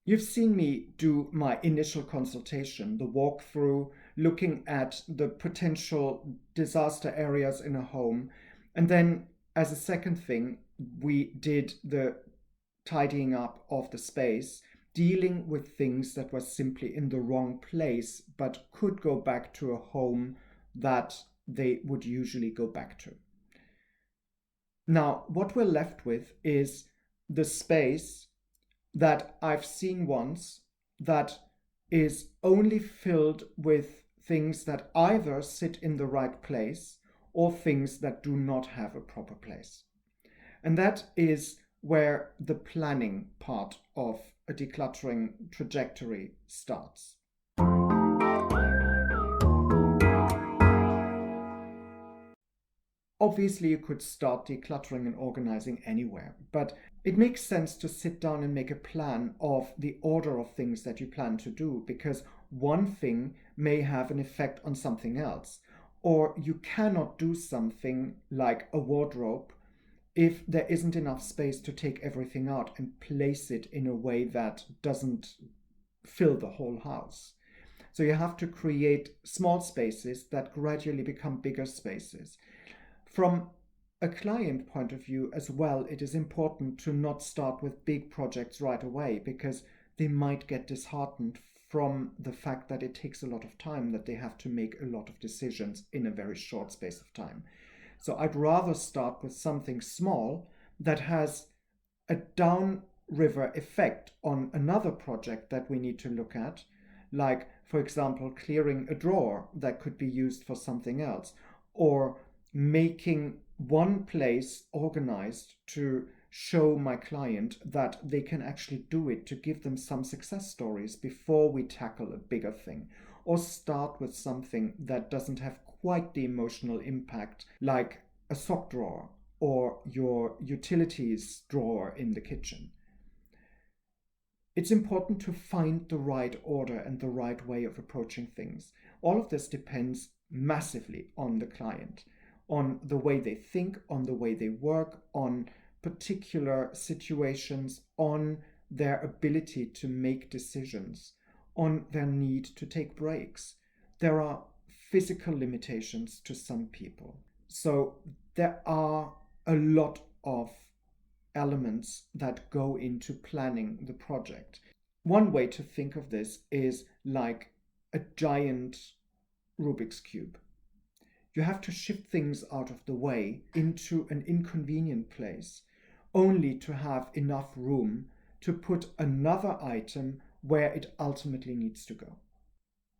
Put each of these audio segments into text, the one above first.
You've seen me do my initial consultation, the walkthrough, looking at the potential disaster areas in a home. And then, as a second thing, we did the tidying up of the space, dealing with things that were simply in the wrong place but could go back to a home that they would usually go back to. Now, what we're left with is the space that I've seen once that is only filled with things that either sit in the right place or things that do not have a proper place. And that is where the planning part of a decluttering trajectory starts. Obviously, you could start decluttering and organizing anywhere, but it makes sense to sit down and make a plan of the order of things that you plan to do, because one thing may have an effect on something else, or you cannot do something like a wardrobe if there isn't enough space to take everything out and place it in a way that doesn't fill the whole house. So you have to create small spaces that gradually become bigger spaces. From a client point of view as well, it is important to not start with big projects right away, because they might get disheartened from the fact that it takes a lot of time, that they have to make a lot of decisions in a very short space of time. So I'd rather start with something small that has a downriver effect on another project that we need to look at, like, for example, clearing a drawer that could be used for something else, or making one place organized to show my client that they can actually do it, to give them some success stories before we tackle a bigger thing, or start with something that doesn't have quite the emotional impact, like a sock drawer or your utilities drawer in the kitchen. It's important to find the right order and the right way of approaching things. All of this depends massively on the client, on the way they think, on the way they work, on particular situations, on their ability to make decisions, on their need to take breaks. There are physical limitations to some people. So there are a lot of elements that go into planning the project. One way to think of this is like a giant Rubik's Cube. You have to shift things out of the way into an inconvenient place, only to have enough room to put another item where it ultimately needs to go.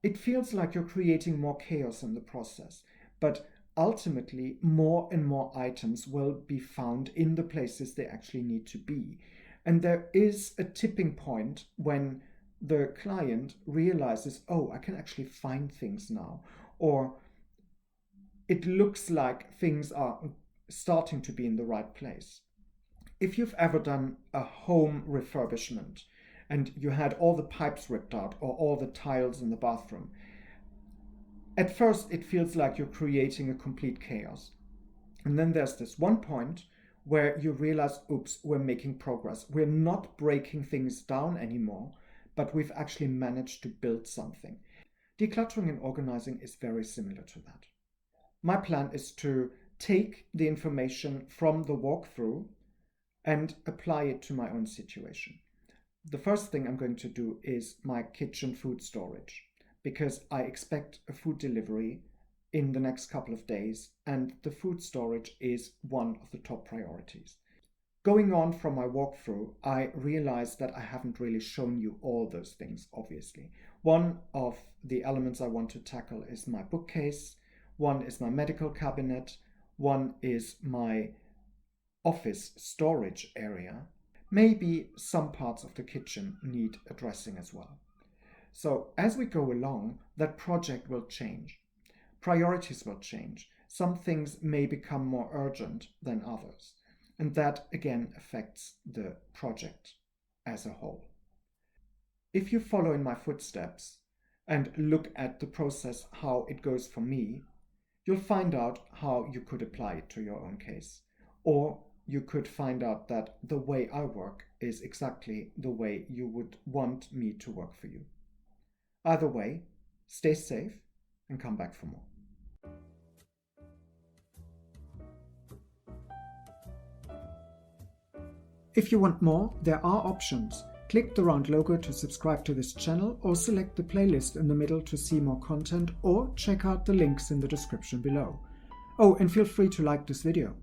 It feels like you're creating more chaos in the process, but ultimately more and more items will be found in the places they actually need to be. And there is a tipping point when the client realizes, oh, I can actually find things now, or it looks like things are starting to be in the right place. If you've ever done a home refurbishment and you had all the pipes ripped out or all the tiles in the bathroom, at first it feels like you're creating a complete chaos. And then there's this one point where you realize, oops, we're making progress. We're not breaking things down anymore, but we've actually managed to build something. Decluttering and organizing is very similar to that. My plan is to take the information from the walkthrough and apply it to my own situation. The first thing I'm going to do is my kitchen food storage, because I expect a food delivery in the next couple of days, and the food storage is one of the top priorities. Going on from my walkthrough, I realized that I haven't really shown you all those things, obviously. One of the elements I want to tackle is my bookcase. One is my medical cabinet, one is my office storage area. Maybe some parts of the kitchen need addressing as well. So as we go along, that project will change. Priorities will change. Some things may become more urgent than others. And that again affects the project as a whole. If you follow in my footsteps and look at the process, how it goes for me, you'll find out how you could apply it to your own case. Or you could find out that the way I work is exactly the way you would want me to work for you. Either way, stay safe and come back for more. If you want more, there are options. Click the round logo to subscribe to this channel, or select the playlist in the middle to see more content, or check out the links in the description below. Oh, and feel free to like this video.